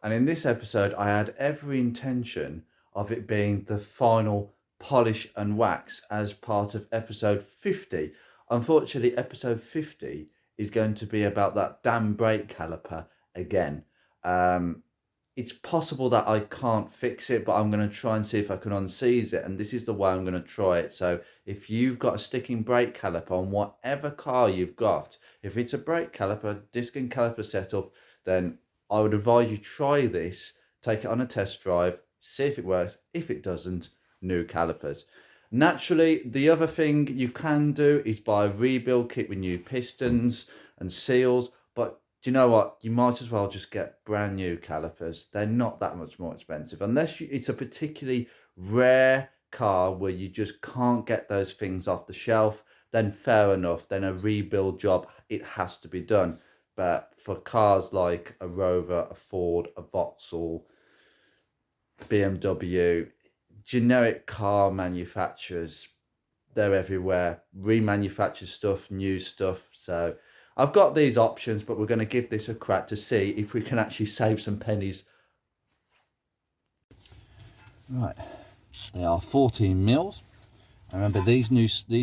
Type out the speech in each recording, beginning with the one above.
And in this episode, I had every intention of it being the final polish and wax as part of episode 50. Unfortunately, episode 50 is going to be about that damn brake caliper again. It's possible that I can't fix it, but I'm going to try and see if I can unseize it. And this is the way I'm going to try it. So if you've got a sticking brake caliper on whatever car you've got, if it's a brake caliper, disc and caliper setup, then I would advise you try this, take it on a test drive, see if it works. If it doesn't, new calipers. Naturally, the other thing you can do is buy a rebuild kit with new pistons and seals, but do you know what? You might as well just get brand new calipers. They're not that much more expensive, unless it's a particularly rare car where you just can't get those things off the shelf. Then fair enough, then a rebuild job, it has to be done. But for cars like a Rover, a Ford, a Vauxhall, BMW, generic car manufacturers, they're everywhere. Remanufactured stuff, new stuff. So I've got these options, but we're going to give this a crack to see if we can actually save some pennies. Right, they are 14 mils. Remember, these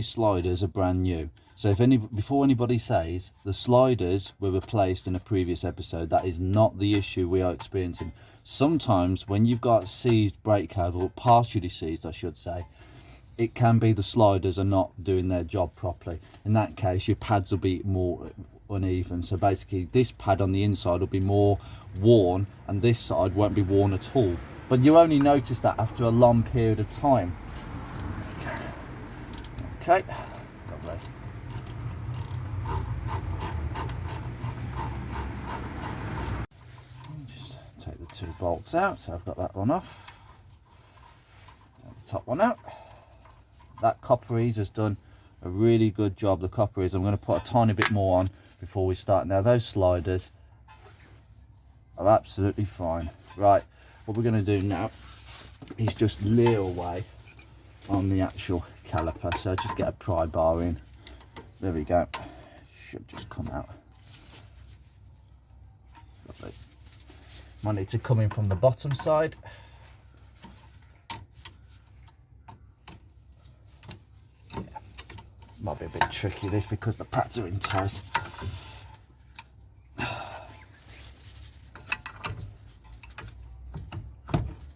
sliders are brand new. So before anybody says the sliders were replaced in a previous episode, that is not the issue we are experiencing. Sometimes when you've got seized brake caliper, or partially seized I should say, it can be the sliders are not doing their job properly. In that case, your pads will be more uneven. So basically this pad on the inside will be more worn and this side won't be worn at all. But you only notice that after a long period of time. Okay, lovely. Just take the two bolts out, so I've got that one off. Take the top one out. That copper ease has done a really good job. The copper ease, I'm going to put a tiny bit more on before we start. Now those sliders are absolutely fine. Right, what we're going to do now is just leer away on the actual caliper. So just get a pry bar in. There we go. Should just come out. Lovely. Might need to come in from the bottom side. Yeah. Might be a bit tricky this because the pads are in tight.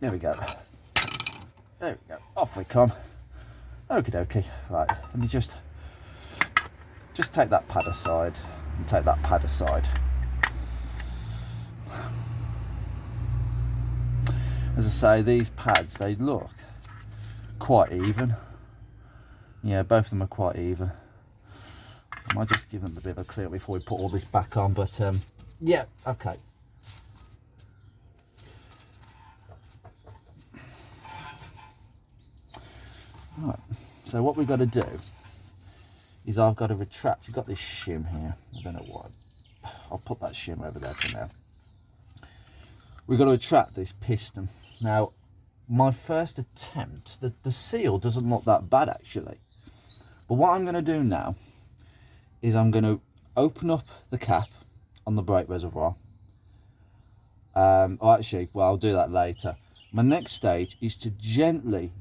There we go. There we go. Off we come. Okie dokie. Right, let me just take that pad aside and take that pad aside. As I say, these pads, they look quite even. Yeah, both of them are quite even. I might just give them a bit of a clear before we put all this back on, but yeah, okay. Right, so what we've got to do is I've got to retract. You've got this shim here. I don't know why. I'll put that shim over there for now. We've got to retract this piston. Now, my first attempt, the seal doesn't look that bad actually. But what I'm going to do now is I'm going to open up the cap on the brake reservoir. Well, I'll do that later. My next stage is to gently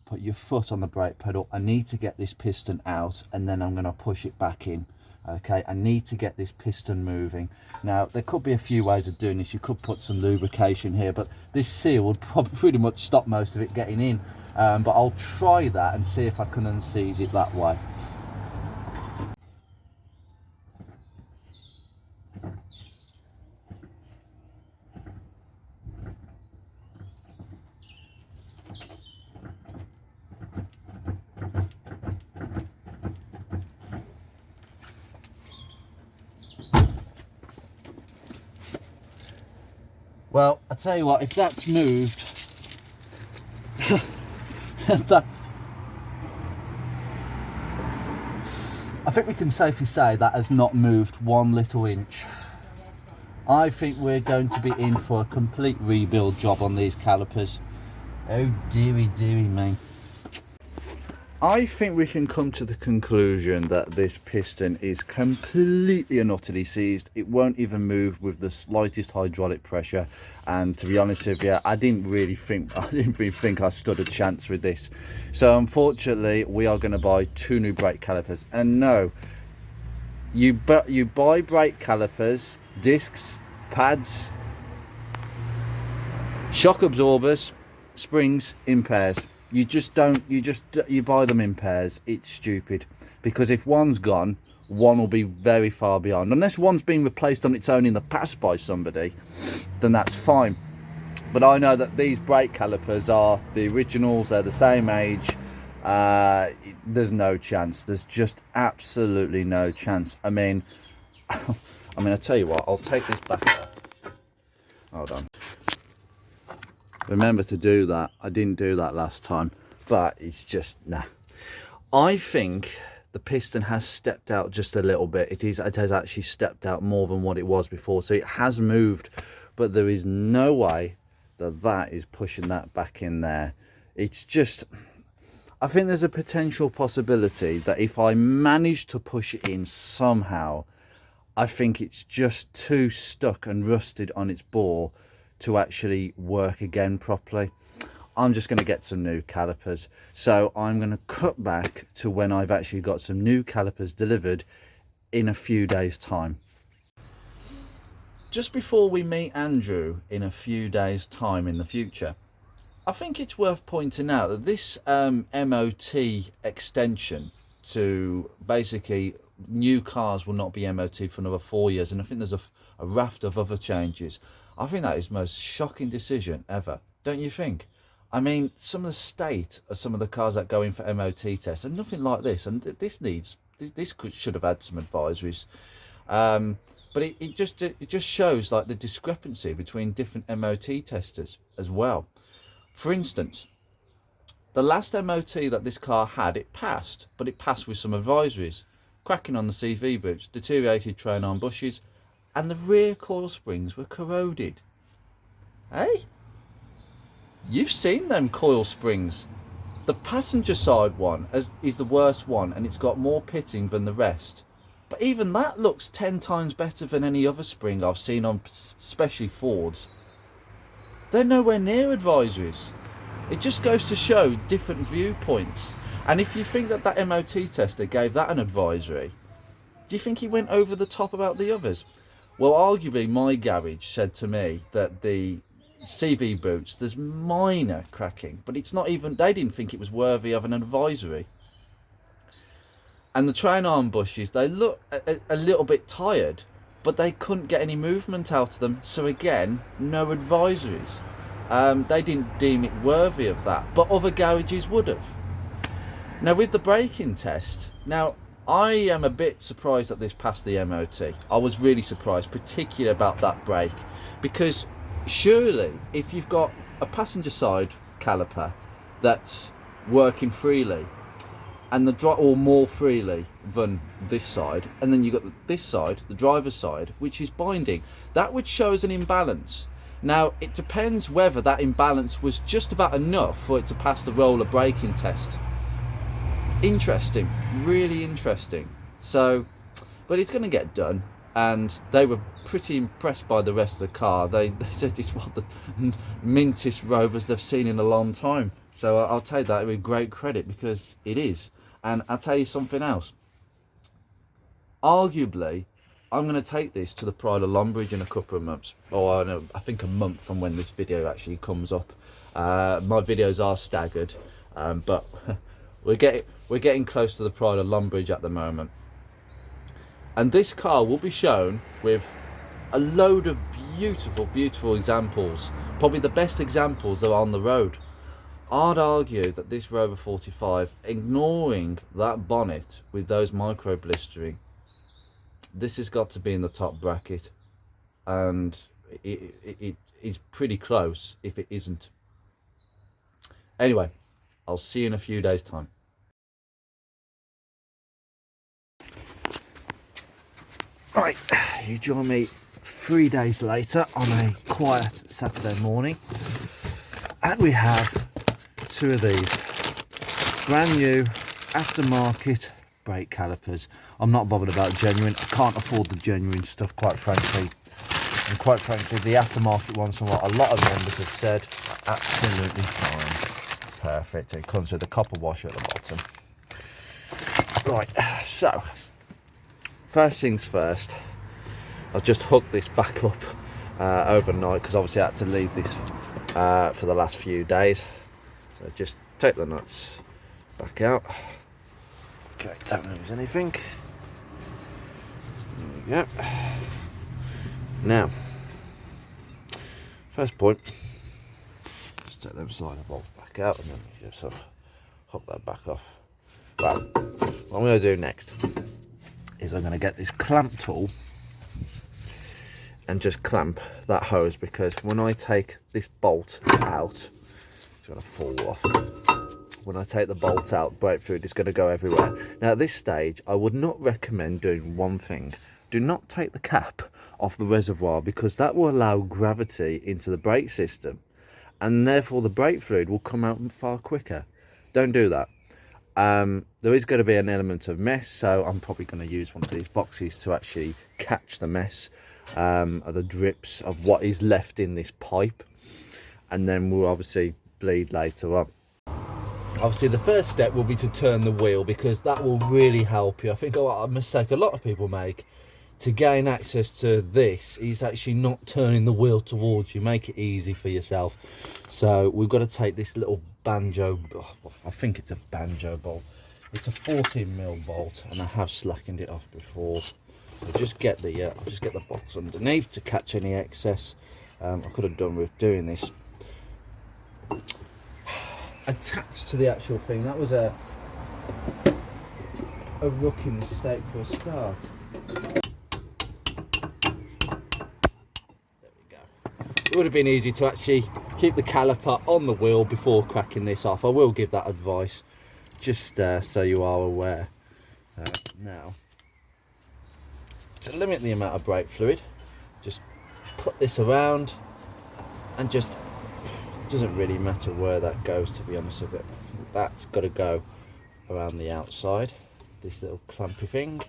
put your foot on the brake pedal. I need to get this piston out and then I'm going to push it back in. Okay, I need to get this piston moving. Now, there could be a few ways of doing this. You could put some lubrication here, but this seal would probably pretty much stop most of it getting in. But I'll try that and see if I can unseize it that way. Well, I tell you what, if that's moved, I think we can safely say that has not moved 1 little inch. I think we're going to be in for a complete rebuild job on these calipers. Oh dearie me. I think we can come to the conclusion that this piston is completely and utterly seized. It won't even move with the slightest hydraulic pressure. And to be honest with you, I didn't really think I stood a chance with this. So unfortunately, we are going to buy 2 new brake calipers. And no, you buy brake calipers, discs, pads, shock absorbers, springs in pairs. You buy them in pairs. It's stupid, because if one's gone, one will be very far behind. Unless one's been replaced on its own in the past by somebody, then that's fine. But I know that these brake calipers are the originals. They're the same age. There's no chance. There's just absolutely no chance. I mean, I tell you what, I'll take this back off. Hold on. Remember to do that. I didn't do that last time, but it's just nah. I think the piston has stepped out just a little bit. It has actually stepped out more than what it was before, so it has moved, but there is no way that is pushing that back in there. It's just, I think there's a potential possibility that if I manage to push it in somehow, I think it's just too stuck and rusted on its bore to actually work again properly. I'm just going to get some new calipers. So I'm going to cut back to when I've actually got some new calipers delivered in a few days' time. Just before we meet Andrew in a few days' time in the future, I think it's worth pointing out that this MOT extension to basically new cars will not be MOT for another 4 years, and I think there's a raft of other changes. I think that is the most shocking decision ever, don't you think? I mean, some of the state of some of the cars that go in for MOT tests and nothing like this, and this should have had some advisories, but it just shows like the discrepancy between different MOT testers as well. For instance, the last MOT that this car had, it passed, but it passed with some advisories: cracking on the CV boots, deteriorated train arm bushes, and the rear coil springs were corroded. Hey, you've seen them coil springs. The passenger side one is the worst one, and it's got more pitting than the rest, but even that looks 10 times better than any other spring I've seen on especially Fords. They're nowhere near advisories. It just goes to show different viewpoints. And if you think that MOT tester gave that an advisory, do you think he went over the top about the others? Well, arguably my garage said to me that the CV boots, there's minor cracking, but it's not even, they didn't think it was worthy of an advisory. And the train arm bushes, they look a little bit tired, but they couldn't get any movement out of them, so again, no advisories. They didn't deem it worthy of that, but other garages would have. Now with the braking test, now I am a bit surprised that this passed the MOT. I was really surprised, particularly about that brake, because surely if you've got a passenger side caliper that's working freely, and or more freely than this side, and then you've got this side, the driver's side, which is binding, that would show as an imbalance. Now it depends whether that imbalance was just about enough for it to pass the roller braking test. Interesting, really interesting. So, but it's going to get done, and they were pretty impressed by the rest of the car. They said it's one of the mintest Rovers they've seen in a long time. So I'll take that with great credit, because it is. And I'll tell you something else. Arguably, I'm going to take this to the Pride of Longbridge in a couple of months, or I think a month from when this video actually comes up. My videos are staggered, but we're getting close to the Pride of Longbridge at the moment, and this car will be shown with a load of beautiful examples, probably the best examples that are on the road. I'd argue that this Rover 45, ignoring that bonnet with those micro blistering, this has got to be in the top bracket, and it is pretty close if it isn't. Anyway, I'll see you in a few days' time. Right, you join me 3 days later on a quiet Saturday morning, and we have 2 of these brand new aftermarket brake calipers. I'm not bothered about genuine. I can't afford the genuine stuff, quite frankly. And quite frankly, the aftermarket ones, from what a lot of members have said, are absolutely fine. Perfect. It comes with a copper washer at the bottom. Right, so first things first, I've just hooked this back up overnight, because obviously I had to leave this for the last few days. So just take the nuts back out. Okay, don't lose anything. There we go. Now, first point, just take them slider bolts back out, and then just sort of hook that back off. Well, what I'm going to do next is I'm going to get this clamp tool and just clamp that hose, because when I take this bolt out, it's going to fall off. When I take the bolt out, brake fluid is going to go everywhere. Now at this stage, I would not recommend doing one thing. Do not take the cap off the reservoir, because that will allow gravity into the brake system, and therefore the brake fluid will come out far quicker. Don't do that. There is going to be an element of mess, so I'm probably going to use one of these boxes to actually catch the mess, of the drips of what is left in this pipe, and then we'll obviously bleed later on. Obviously the first step will be to turn the wheel, because that will really help you. I think a mistake a lot of people make to gain access to this is actually not turning the wheel towards you. Make it easy for yourself. So we've got to take this little banjo, I think it's a banjo bolt. It's a 14mm bolt, and I have slackened it off before. I'll just get the box underneath to catch any excess. I could have done with doing this attached to the actual thing. That was a rookie mistake for a start. It would have been easy to actually keep the caliper on the wheel before cracking this off. I will give that advice, just so you are aware. So now, to limit the amount of brake fluid, just put this around, and just, it doesn't really matter where that goes, to be honest with it. That's got to go around the outside, this little clampy thing,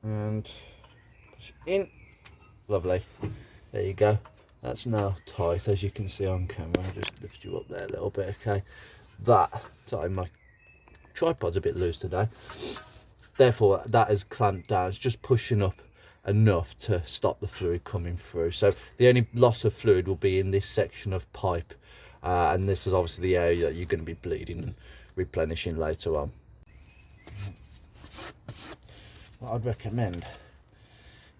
and push in. Lovely. There you go. That's now tight, as you can see on camera. I'll just lift you up there a little bit, okay? Sorry, my tripod's a bit loose today. Therefore, that is clamped down. It's just pushing up enough to stop the fluid coming through. So the only loss of fluid will be in this section of pipe. And this is obviously the area that you're going to be bleeding and replenishing later on. What I'd recommend,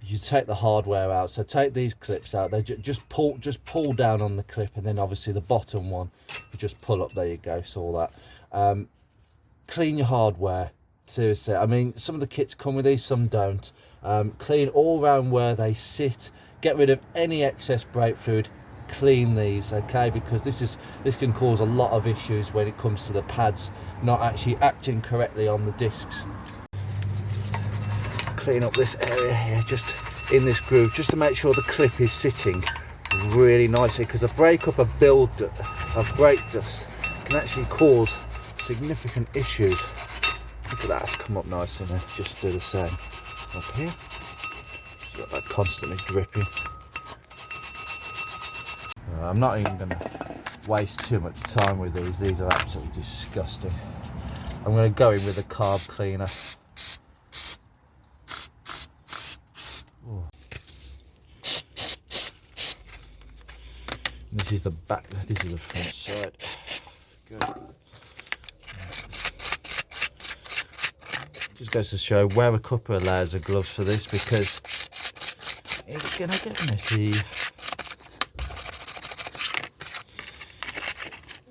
you take the hardware out. So take these clips out. They just pull down on the clip, and then obviously the bottom one, you just pull up. There you go. Saw that. Clean your hardware. Seriously, I mean, some of the kits come with these, some don't. Clean all around where they sit. Get rid of any excess brake fluid. Clean these, okay? Because this can cause a lot of issues when it comes to the pads not actually acting correctly on the discs. Clean up this area here, just in this groove, just to make sure the clip is sitting really nicely, because a breakup of of brake dust can actually cause significant issues. Look at that, it's come up nice, and just do the same up here. Just got that constantly dripping. I'm not even going to waste too much time with these. These are absolutely disgusting. I'm going to go in with a carb cleaner. This is the back, this is the front side. Good. Just goes to show, wear a couple of layers of gloves for this, because it's going to get messy.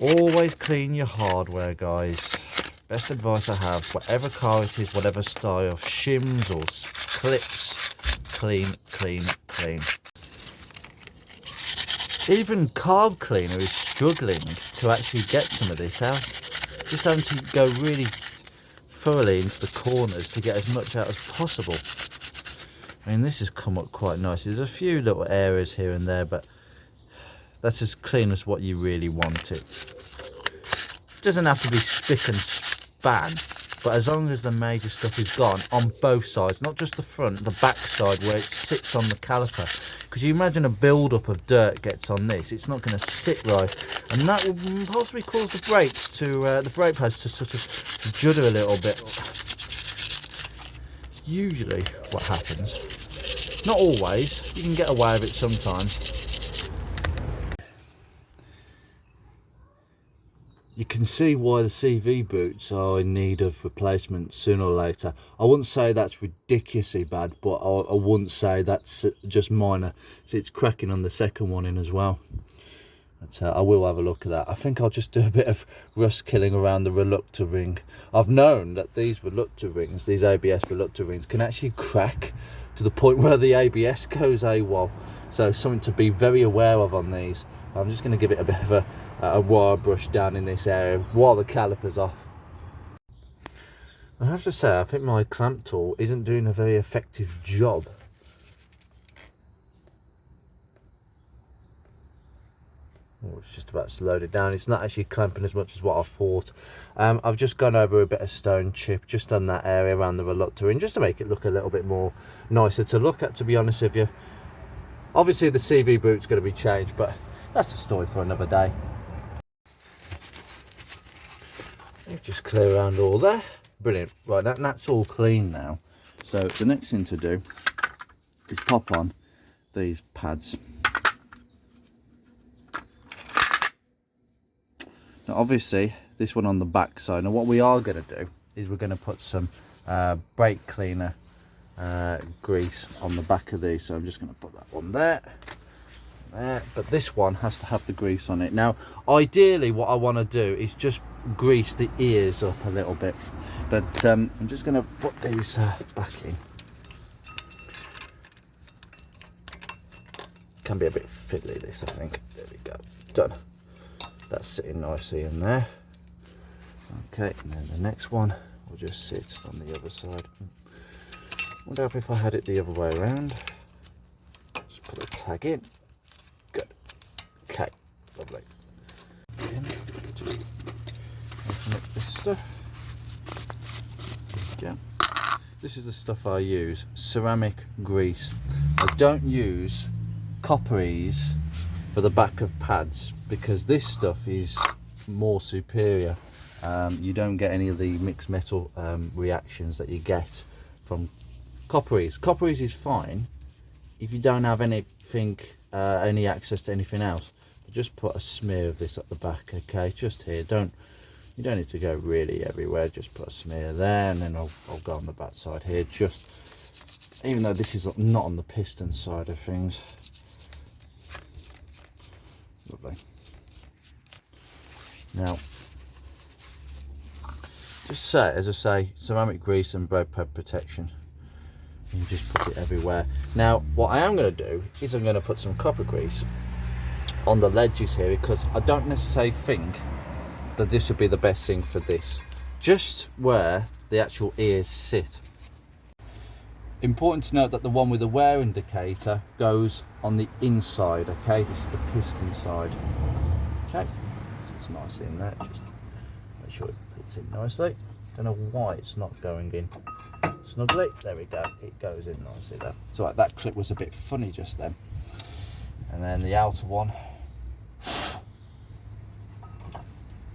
Always clean your hardware, guys. Best advice I have, whatever car it is, whatever style, shims or clips, clean, clean, clean. Even carb cleaner is struggling to actually get some of this out. Just having to go really thoroughly into the corners to get as much out as possible. I mean, this has come up quite nice. There's a few little areas here and there, but that's as clean as what you really want it. Doesn't have to be spick and span, but as long as the major stuff is gone on both sides, not just the front, the back side where it sits on the caliper. Because you imagine a build-up of dirt gets on this, it's not going to sit right, and that will possibly cause the brakes to, the brake pads to sort of judder a little bit. It's usually what happens. Not always, you can get away with it sometimes. You can see why the CV boots are in need of replacement sooner or later. I wouldn't say that's ridiculously bad, but I wouldn't say that's just minor. See, it's cracking on the second one in as well. But, I will have a look at that. I think I'll just do a bit of rust killing around the reluctor ring. I've known that these reluctor rings, these ABS reluctor rings, can actually crack to the point where the ABS goes AWOL. So something to be very aware of on these. I'm just going to give it a bit of a wire brush down in this area while the caliper's off. I have to say, I think my clamp tool isn't doing a very effective job. Oh, it's just about slowed it down. It's not actually clamping as much as what I thought. I've just gone over a bit of stone chip just on that area around the reluctor ring, just to make it look a little bit more nicer to look at, to be honest with you. Obviously the CV boot's going to be changed, but that's a story for another day. Just clear around all there. Brilliant. Right, that's all clean now. So the next thing to do is pop on these pads. Now obviously this one on the back side. Now what we are going to do is we're going to put some brake cleaner grease on the back of these. So I'm just going to put that one there. But this one has to have the grease on it. Now ideally what I want to do is just grease the ears up a little bit, but I'm just going to put these back in. Can be a bit fiddly this, I think. There we go, done. That's sitting nicely in there. Okay, and then the next one will just sit on the other side. Wonder if I had it the other way around. Just put a tag in. Good. Okay, lovely. Again, just open up this stuff. There we go. This is the stuff I use, ceramic grease. I don't use copperies for the back of pads because this stuff is more superior. You don't get any of the mixed metal reactions that you get from copperies. Copperies is fine if you don't have anything, any access to anything else. Just put a smear of this at the back, okay? Just here. You don't need to go really everywhere. Just put a smear there, and then I'll go on the back side here. Just, even though this is not on the piston side of things. Lovely. Now, just say, as I say, ceramic grease and brake pad protection. You just put it everywhere. Now, what I am going to do is I'm going to put some copper grease on the ledges here, because I don't necessarily think that this would be the best thing for this. Just where the actual ears sit. Important to note that the one with the wear indicator goes on the inside, okay? This is the piston side. Okay, it's nice in there. Just make sure it fits in nicely. Don't know why it's not going in snugly. There we go, it goes in nicely there. So that clip was a bit funny just then. And then the outer one,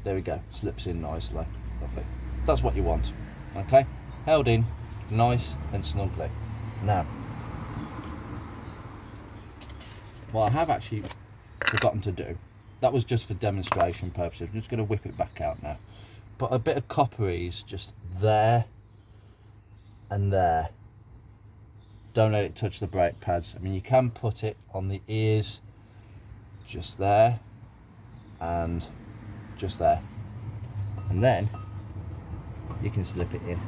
there we go, slips in nicely. Lovely. That's what you want, okay? Held in nice and snugly. Now, what I have actually forgotten to do, that was just for demonstration purposes. I'm just going to whip it back out now. Put a bit of copperies just there and there. Don't let it touch the brake pads. I mean, you can put it on the ears just there and just there, and then you can slip it in.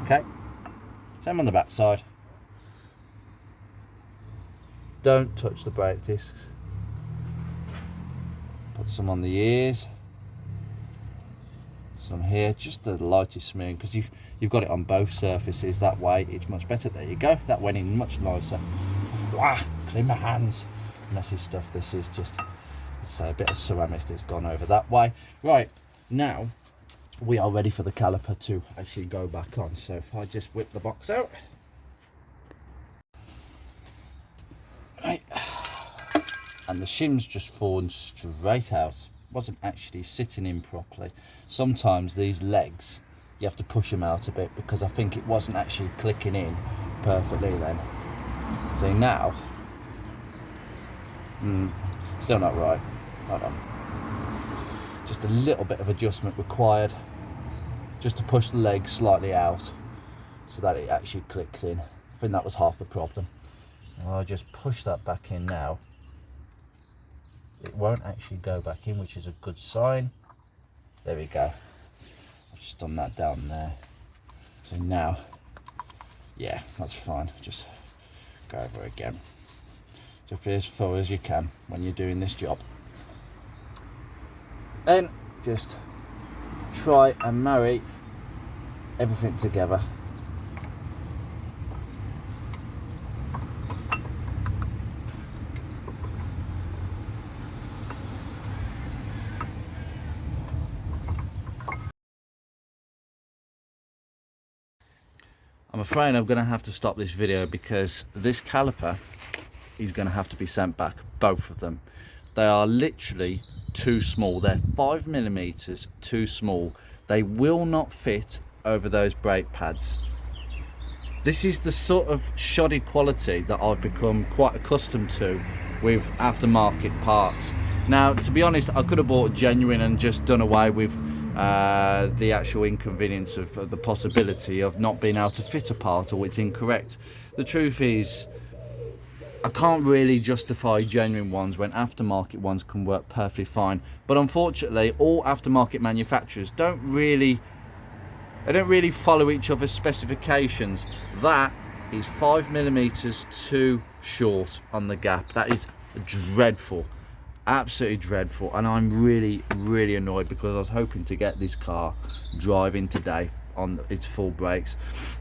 Okay, same on the back side. Don't touch the brake discs. Put some on the ears, some here, just the lightest smearing, because you've got it on both surfaces. That way it's much better. There you go, that went in much nicer. Clean my hands. Messy stuff. This is just, let's say, a bit of ceramic has gone over that way. Right, now we are ready for the caliper to actually go back on. So if I just whip the box out, right, and the shim's just fallen straight out, wasn't actually sitting in properly. Sometimes these legs, you have to push them out a bit, because I think it wasn't actually clicking in perfectly then. See now, still not right. Hold on, just a little bit of adjustment required, just to push the leg slightly out so that it actually clicks in. I think that was half the problem. I'll just push that back in now. It won't actually go back in, which is a good sign. There we go. I've just done that down there. So now, yeah, that's fine. Just go over again. Just be as full as you can when you're doing this job. Then just try and marry everything together. I'm afraid I'm going to have to stop this video because this caliper is going to have to be sent back, both of them. They are literally too small. They're 5mm too small. They will not fit over those brake pads. This is the sort of shoddy quality that I've become quite accustomed to with aftermarket parts. Now, to be honest, I could have bought genuine and just done away with the actual inconvenience of the possibility of not being able to fit a part or it's incorrect. The truth is, I can't really justify genuine ones when aftermarket ones can work perfectly fine. But unfortunately, all aftermarket manufacturers don't really follow each other's specifications. That is 5mm too short on the gap. That is dreadful, absolutely dreadful, and I'm really annoyed because I was hoping to get this car driving today on its full brakes.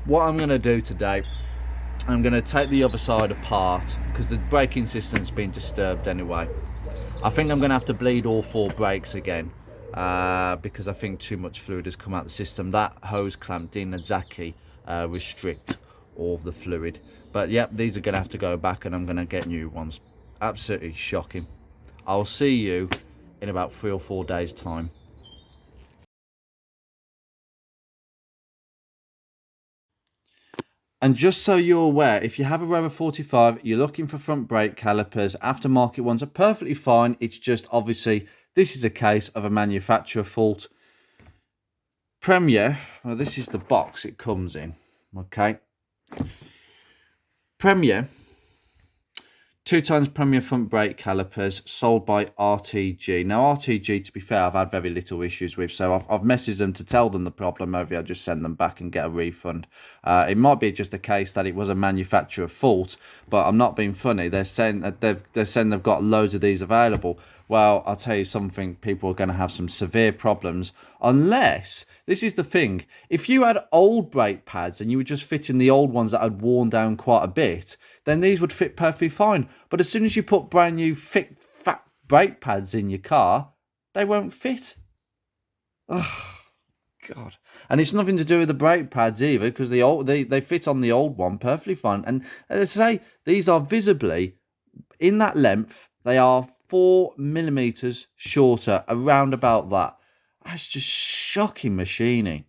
What I'm going to do today, I'm going to take the other side apart because the braking system's been disturbed anyway. I think I'm going to have to bleed all 4 brakes again because I think too much fluid has come out the system. That hose clamp didn't exactly restrict all of the fluid. But yep, these are going to have to go back and I'm going to get new ones. Absolutely shocking. I'll see you in about 3 or 4 days time. And just so you're aware, if you have a Rover 45, you're looking for front brake calipers, aftermarket ones are perfectly fine. It's just obviously this is a case of a manufacturer fault. Premier, well, this is the box it comes in, okay. Premier, 2x Premier front brake calipers sold by RTG. Now RTG, to be fair, I've had very little issues with, so I've messaged them to tell them the problem. Maybe I'll just send them back and get a refund. It might be just a case that it was a manufacturer fault, but I'm not being funny. They're saying that they've got loads of these available. Well, I'll tell you something, people are going to have some severe problems unless, this is the thing, if you had old brake pads and you were just fitting the old ones that had worn down quite a bit, then these would fit perfectly fine. But as soon as you put brand new thick, fat brake pads in your car, they won't fit. Oh, God. And it's nothing to do with the brake pads either, because they fit on the old one perfectly fine. And as I say, these are visibly, in that length, they are 4mm shorter, around about that. That's just shocking machining.